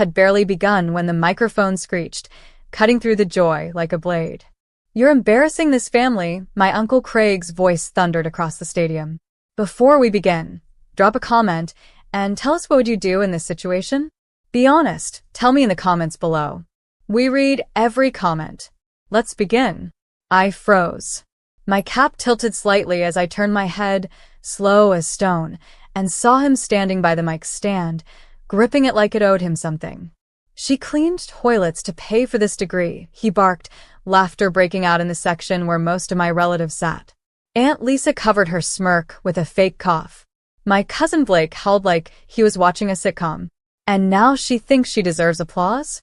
had barely begun when the microphone screeched, cutting through the joy like a blade. "You're embarrassing this family," my Uncle Craig's voice thundered across the stadium. "Before we begin, drop a comment and tell us what would you do in this situation? Be honest, tell me in the comments below. We read every comment. Let's begin." I froze. My cap tilted slightly as I turned my head, slow as stone, and saw him standing by the mic stand, gripping it like it owed him something. "She cleaned toilets to pay for this degree," he barked, laughter breaking out in the section where most of my relatives sat. Aunt Lisa covered her smirk with a fake cough. My cousin Blake howled like he was watching a sitcom. "And now she thinks she deserves applause?"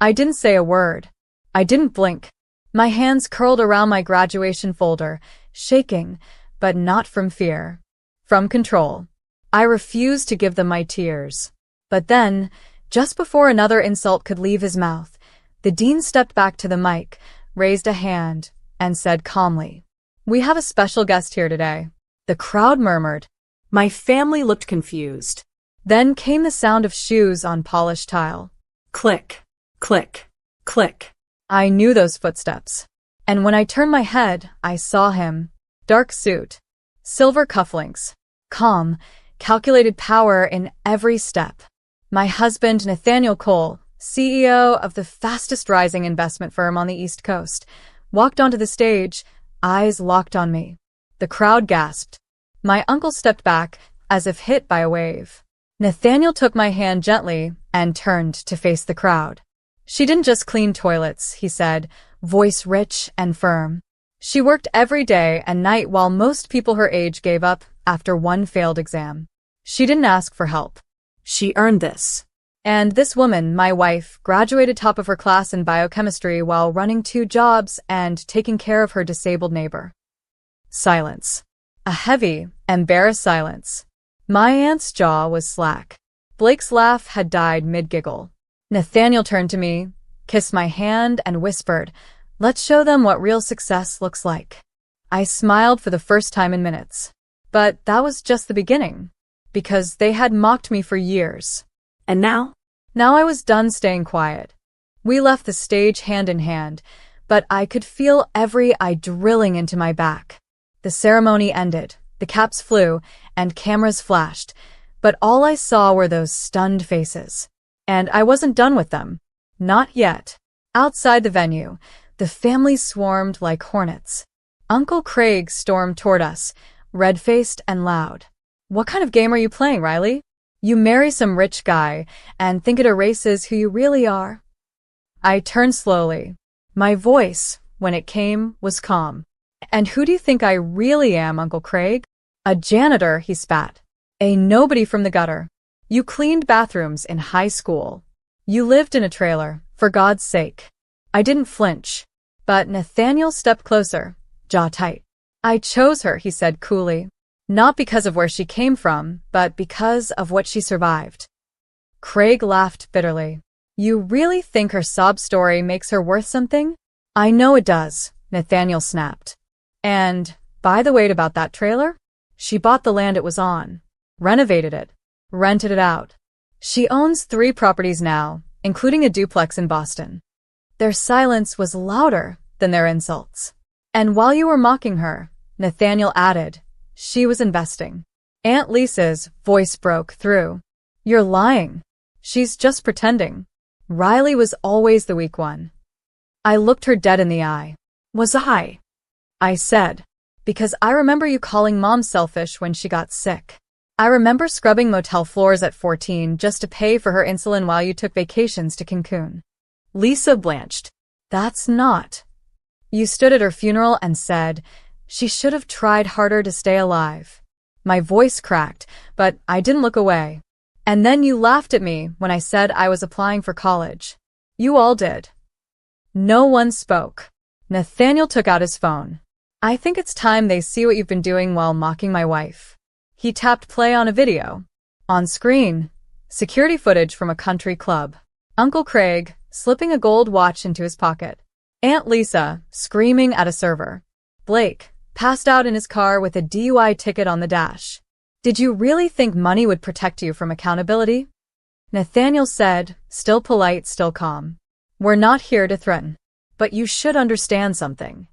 I didn't say a word. I didn't blink. My hands curled around my graduation folder, shaking, but not from fear. From control. I refused to give them my tears. But then, just before another insult could leave his mouth, the dean stepped back to the mic, raised a hand, and said calmly, "We have a special guest here today." The crowd murmured. My family looked confused. Then came the sound of shoes on polished tile. Click, click, click. I knew those footsteps. And when I turned my head, I saw him. Dark suit. Silver cufflinks. Calm, calculated power in every step. My husband, Nathaniel Cole, CEO of the fastest rising investment firm on the East Coast, walked onto the stage, eyes locked on me. The crowd gasped. My uncle stepped back, as if hit by a wave. Nathaniel took my hand gently and turned to face the crowd. "She didn't just clean toilets," he said, voice rich and firm. "She worked every day and night while most people her age gave up after one failed exam. She didn't ask for help. She earned this. And this woman, my wife, graduated top of her class in biochemistry while running 2 jobs and taking care of her disabled neighbor." Silence. A heavy, embarrassed silence. My aunt's jaw was slack. Blake's laugh had died mid-giggle. Nathaniel turned to me, kissed my hand, and whispered, "Let's show them what real success looks like." I smiled for the first time in minutes. But that was just the beginning, because they had mocked me for years. And now? Now I was done staying quiet. We left the stage hand in hand, but I could feel every eye drilling into my back. The ceremony ended, the caps flew, and cameras flashed, but all I saw were those stunned faces. And I wasn't done with them. Not yet. Outside the venue, the family swarmed like hornets. Uncle Craig stormed toward us, red-faced and loud. "What kind of game are you playing, Riley? You marry some rich guy and think it erases who you really are?" I turned slowly. My voice, when it came, was calm. "And who do you think I really am, Uncle Craig?" "A janitor," he spat. "A nobody from the gutter. You cleaned bathrooms in high school. You lived in a trailer, for God's sake." I didn't flinch. But Nathaniel stepped closer, jaw tight. "I chose her," he said coolly. "Not because of where she came from, but because of what she survived." Craig laughed bitterly. "You really think her sob story makes her worth something?" "I know it does," Nathaniel snapped. "And, by the way about that trailer? She bought the land it was on, renovated it, rented it out. She owns 3 properties now, including a duplex in Boston." Their silence was louder than their insults. "And while you were mocking her," Nathaniel added, "she was investing." Aunt Lisa's voice broke through. "You're lying. She's just pretending." Riley was always the weak one. I looked her dead in the eye. "Was I?" I said, "Because I remember you calling Mom selfish when she got sick. I remember scrubbing motel floors at 14 just to pay for her insulin while you took vacations to Cancun." Lisa blanched. "That's not." "You stood at her funeral and said, 'She should have tried harder to stay alive.'" My voice cracked, but I didn't look away. "And then you laughed at me when I said I was applying for college. You all did." No one spoke. Nathaniel took out his phone. "I think it's time they see what you've been doing while mocking my wife." He tapped play on a video. On screen, security footage from a country club. Uncle Craig, slipping a gold watch into his pocket. Aunt Lisa, screaming at a server. Blake, passed out in his car with a DUI ticket on the dash. Did you really think money would protect you from accountability? Nathaniel said, still polite, still calm. We're not here to threaten. But you should understand something.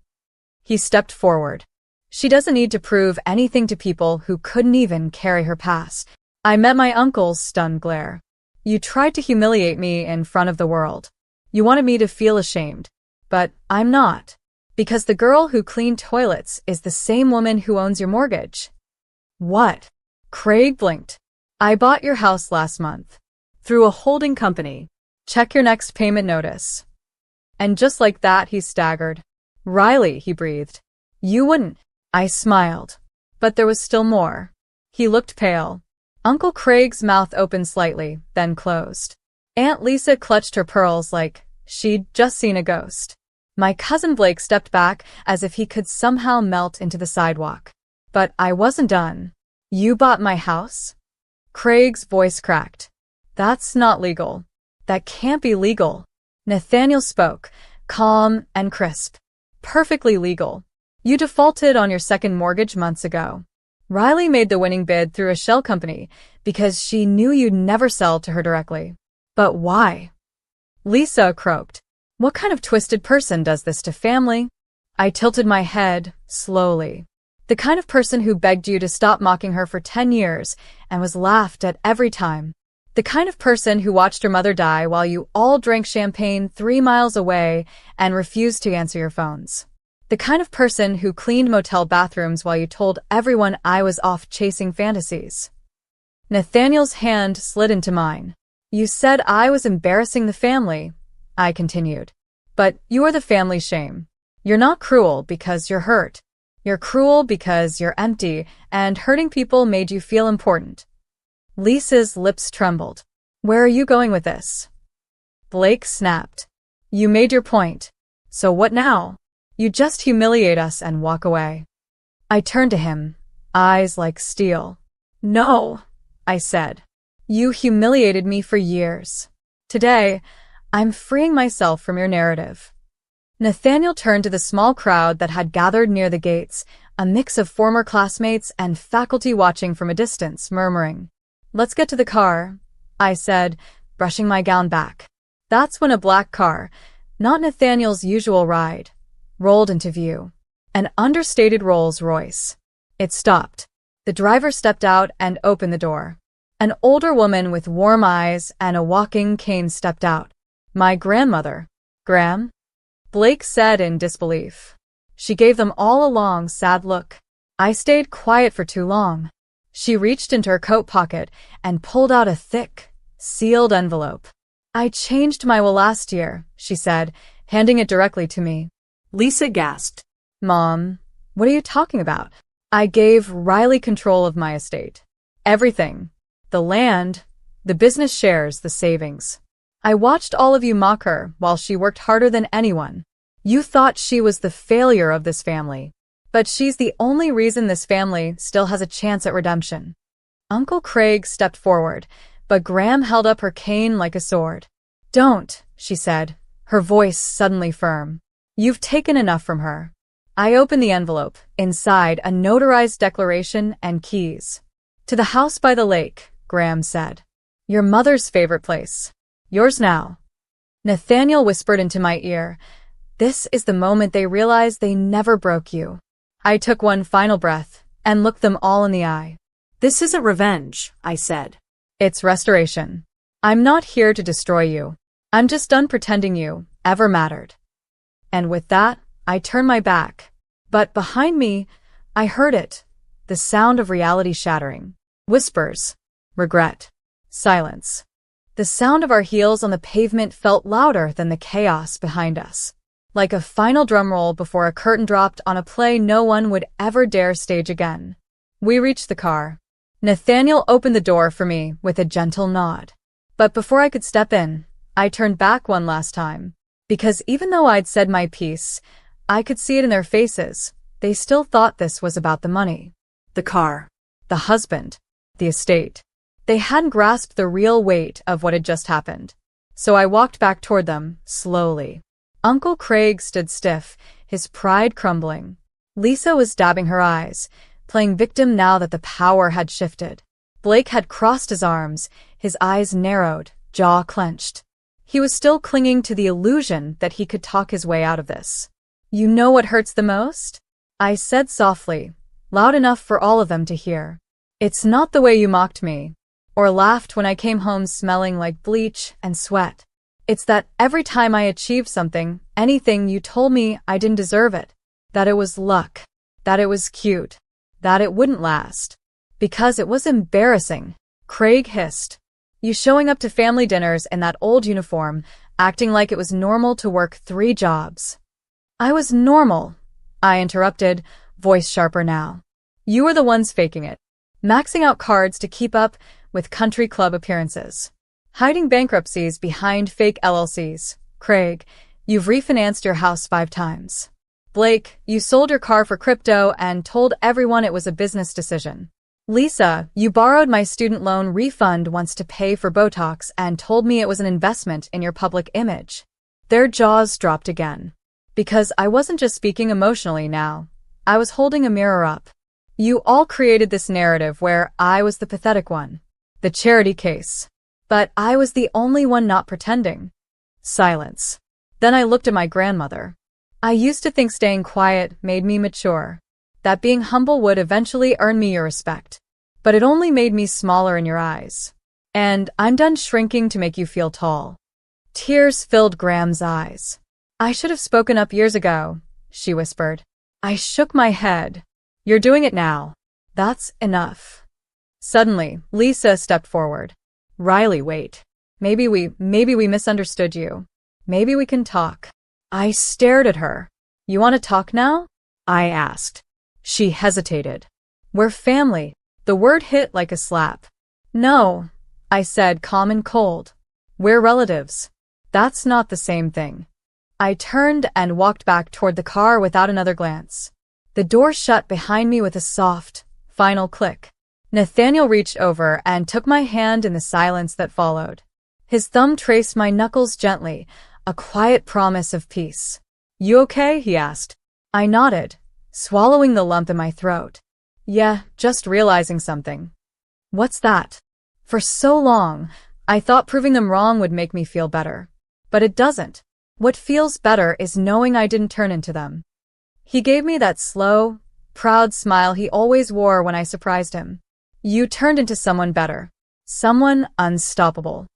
He stepped forward. She doesn't need to prove anything to people who couldn't even carry her past. I met my uncle's stunned glare. You tried to humiliate me in front of the world. You wanted me to feel ashamed. But I'm not. Because the girl who cleaned toilets is the same woman who owns your mortgage. What? Craig blinked. I bought your house last month. Through a holding company. Check your next payment notice. And just like that, he staggered. Riley, he breathed. You wouldn't. I smiled. But there was still more. He looked pale. Uncle Craig's mouth opened slightly, then closed. Aunt Lisa clutched her pearls like she'd just seen a ghost. My cousin Blake stepped back as if he could somehow melt into the sidewalk. But I wasn't done. You bought my house? Craig's voice cracked. That's not legal. That can't be legal. Nathaniel spoke, calm and crisp. Perfectly legal. You defaulted on your second mortgage months ago. Riley made the winning bid through a shell company because she knew you'd never sell to her directly. But why? Lisa croaked. What kind of twisted person does this to family? I tilted my head, slowly. The kind of person who begged you to stop mocking her for 10 years and was laughed at every time. The kind of person who watched her mother die while you all drank champagne 3 miles away and refused to answer your phones. The kind of person who cleaned motel bathrooms while you told everyone I was off chasing fantasies. Nathaniel's hand slid into mine. You said I was embarrassing the family, I continued. But you are the family shame. You're not cruel because you're hurt. You're cruel because you're empty, and hurting people made you feel important. Lisa's lips trembled. Where are you going with this? Blake snapped. You made your point. So what now? You just humiliate us and walk away. I turned to him, eyes like steel. No, I said. You humiliated me for years. Today, I'm freeing myself from your narrative. Nathaniel turned to the small crowd that had gathered near the gates, a mix of former classmates and faculty watching from a distance, murmuring. Let's get to the car, I said, brushing my gown back. That's when a black car, not Nathaniel's usual ride, rolled into view. An understated Rolls-Royce. It stopped. The driver stepped out and opened the door. An older woman with warm eyes and a walking cane stepped out. My grandmother. Gram? Blake said in disbelief. She gave them all a long, sad look. I stayed quiet for too long. She reached into her coat pocket and pulled out a thick, sealed envelope. I changed my will last year, she said, handing it directly to me. Lisa gasped. Mom, what are you talking about? I gave Riley control of my estate. Everything. The land, the business shares, the savings. I watched all of you mock her while she worked harder than anyone. You thought she was the failure of this family. But she's the only reason this family still has a chance at redemption. Uncle Craig stepped forward, but Gram held up her cane like a sword. Don't, she said, her voice suddenly firm. You've taken enough from her. I opened the envelope, inside a notarized declaration and keys. To the house by the lake, Gram said. Your mother's favorite place. Yours now. Nathaniel whispered into my ear. This is the moment they realize they never broke you. I took one final breath and looked them all in the eye. This isn't revenge, I said. It's restoration. I'm not here to destroy you. I'm just done pretending you ever mattered. And with that, I turned my back. But behind me, I heard it. The sound of reality shattering. Whispers. Regret. Silence. The sound of our heels on the pavement felt louder than the chaos behind us. Like a final drum roll before a curtain dropped on a play no one would ever dare stage again. We reached the car. Nathaniel opened the door for me with a gentle nod. But before I could step in, I turned back one last time. Because even though I'd said my piece, I could see it in their faces. They still thought this was about the money. The car. The husband. The estate. They hadn't grasped the real weight of what had just happened. So I walked back toward them, slowly. Uncle Craig stood stiff, his pride crumbling. Lisa was dabbing her eyes, playing victim now that the power had shifted. Blake had crossed his arms, his eyes narrowed, jaw clenched. He was still clinging to the illusion that he could talk his way out of this. "You know what hurts the most?" I said softly, loud enough for all of them to hear. "It's not the way you mocked me, or laughed when I came home smelling like bleach and sweat. It's that every time I achieved something, anything, you told me I didn't deserve it, that it was luck, that it was cute, that it wouldn't last. Because it was embarrassing," Craig hissed. "You showing up to family dinners in that old uniform, acting like it was normal to work 3 jobs. "I was normal," I interrupted, voice sharper now. "You were the ones faking it, maxing out cards to keep up with country club appearances, hiding bankruptcies behind fake LLCs. Craig, you've refinanced your house 5 times. Blake, you sold your car for crypto and told everyone it was a business decision. Lisa, you borrowed my student loan refund once to pay for Botox and told me it was an investment in your public image." Their jaws dropped again. Because I wasn't just speaking emotionally now. I was holding a mirror up. "You all created this narrative where I was the pathetic one, the charity case. But I was the only one not pretending." Silence. Then I looked at my grandmother. "I used to think staying quiet made me mature, that being humble would eventually earn me your respect. But it only made me smaller in your eyes. And I'm done shrinking to make you feel tall." Tears filled Graham's eyes. "I should have spoken up years ago," she whispered. I shook my head. "You're doing it now. That's enough." Suddenly, Lisa stepped forward. "Riley, wait. Maybe we misunderstood you. Maybe we can talk." I stared at her. "You want to talk now?" I asked. She hesitated. "We're family." The word hit like a slap. "No," I said, calm and cold. "We're relatives. That's not the same thing." I turned and walked back toward the car without another glance. The door shut behind me with a soft, final click. Nathaniel reached over and took my hand in the silence that followed. His thumb traced my knuckles gently, a quiet promise of peace. "You okay?" he asked. I nodded, swallowing the lump in my throat. "Yeah, just realizing something." "What's that?" For so long, I thought proving them wrong would make me feel better. But it doesn't. What feels better is knowing I didn't turn into them. He gave me that slow, proud smile he always wore when I surprised him. "You turned into someone better. Someone unstoppable."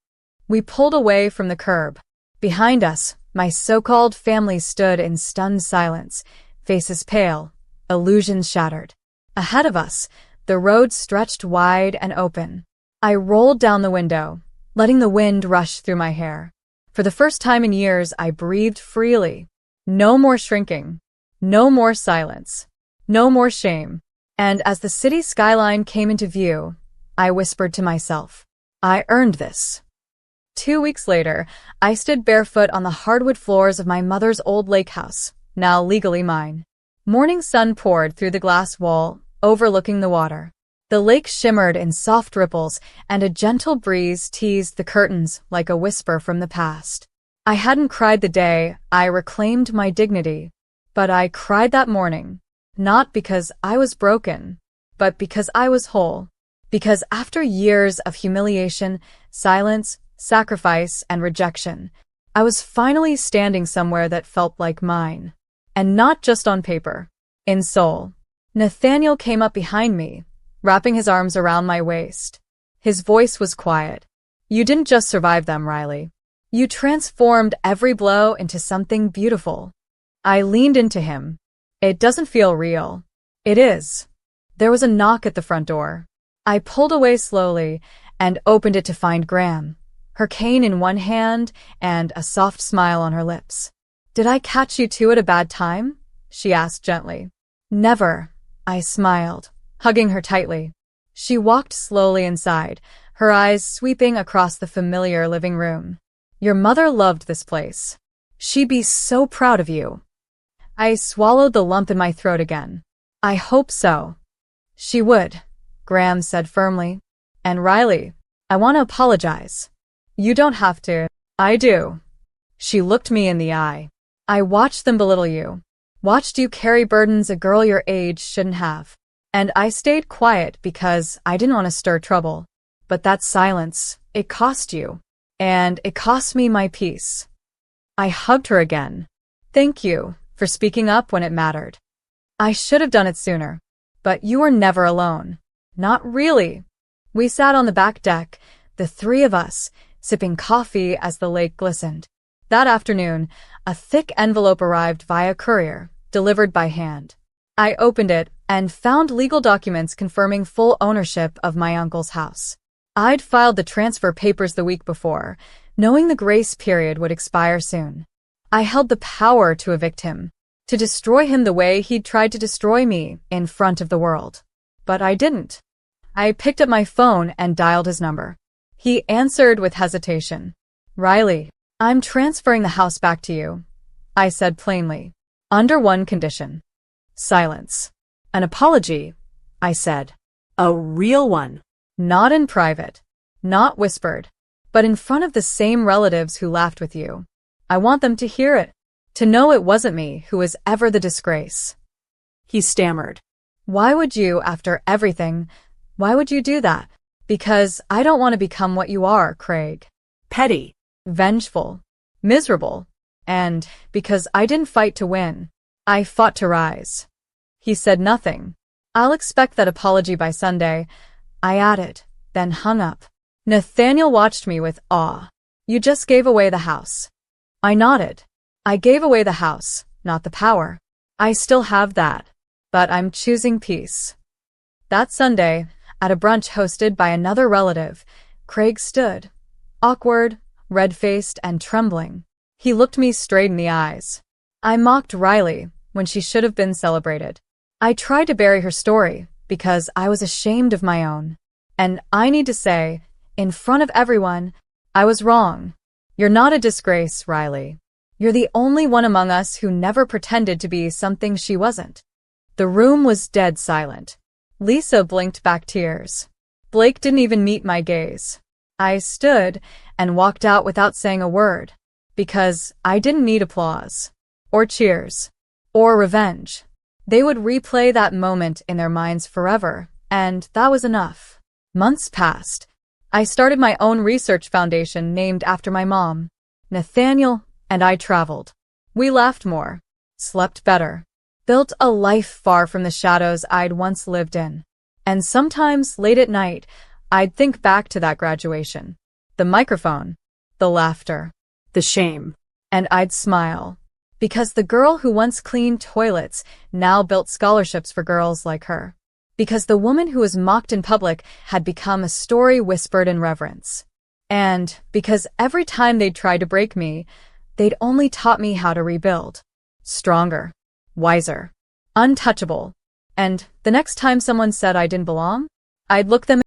We pulled away from the curb. Behind us, my so-called family stood in stunned silence, faces pale, illusions shattered. Ahead of us, the road stretched wide and open. I rolled down the window, letting the wind rush through my hair. For the first time in years, I breathed freely. No more shrinking. No more silence. No more shame. And as the city skyline came into view, I whispered to myself, "I earned this." 2 weeks later, I stood barefoot on the hardwood floors of my mother's old lake house, now legally mine. Morning sun poured through the glass wall, overlooking the water. The lake shimmered in soft ripples, and a gentle breeze teased the curtains like a whisper from the past. I hadn't cried the day I reclaimed my dignity, but I cried that morning, not because I was broken, but because I was whole. Because after years of humiliation, silence, sacrifice, and rejection, I was finally standing somewhere that felt like mine. And not just on paper, in soul. Nathaniel came up behind me, wrapping his arms around my waist. His voice was quiet. "You didn't just survive them, Riley. You transformed every blow into something beautiful." I leaned into him. "It doesn't feel real." "It is." There was a knock at the front door. I pulled away slowly and opened it to find Graham, her cane in one hand and a soft smile on her lips. "Did I catch you two at a bad time?" she asked gently. "Never," I smiled, hugging her tightly. She walked slowly inside, her eyes sweeping across the familiar living room. "Your mother loved this place. She'd be so proud of you." I swallowed the lump in my throat again. "I hope so." "She would," Graham said firmly. "And Riley, I want to apologize." "You don't have to." "I do." She looked me in the eye. "I watched them belittle you. Watched you carry burdens a girl your age shouldn't have. And I stayed quiet because I didn't want to stir trouble. But that silence, it cost you. And it cost me my peace. I hugged her again. Thank you for speaking up when it mattered. I should have done it sooner. But you were never alone. Not really. We sat on the back deck, the three of us, sipping coffee as the lake glistened. That afternoon, a thick envelope arrived via courier, delivered by hand. I opened it and found legal documents confirming full ownership of my uncle's house. I'd filed the transfer papers the week before, knowing the grace period would expire soon. I held the power to evict him, to destroy him the way he'd tried to destroy me in front of the world. But I didn't. I picked up my phone and dialed his number. He answered with hesitation. Riley, I'm transferring the house back to you, I said plainly. Under one condition. Silence. An apology, I said. A real one. Not in private. Not whispered. But in front of the same relatives who laughed with you. I want them to hear it. To know it wasn't me who was ever the disgrace. He stammered. Why would you, after everything, why would you do that? Because I don't want to become what you are, Craig. Petty. Vengeful. Miserable. And because I didn't fight to win. I fought to rise. He said nothing. I'll expect that apology by Sunday, I added, then hung up. Nathaniel watched me with awe. You just gave away the house. I nodded. I gave away the house, not the power. I still have that. But I'm choosing peace. That Sunday, at a brunch hosted by another relative, Craig stood, awkward, red-faced, and trembling. He looked me straight in the eyes. I mocked Riley when she should have been celebrated. I tried to bury her story because I was ashamed of my own. And I need to say, in front of everyone, I was wrong. You're not a disgrace, Riley. You're the only one among us who never pretended to be something she wasn't. The room was dead silent. Lisa blinked back tears. Blake didn't even meet my gaze. I stood and walked out without saying a word, because I didn't need applause, or cheers, or revenge. They would replay that moment in their minds forever, and that was enough. Months passed. I started my own research foundation named after my mom. Nathaniel and I traveled. We laughed more, slept better, built a life far from the shadows I'd once lived in. And sometimes, late at night, I'd think back to that graduation. The microphone, the laughter, the shame. And I'd smile. Because the girl who once cleaned toilets now built scholarships for girls like her. Because the woman who was mocked in public had become a story whispered in reverence. And because every time they'd tried to break me, they'd only taught me how to rebuild. Stronger, wiser, untouchable. And the next time someone said I didn't belong, I'd look them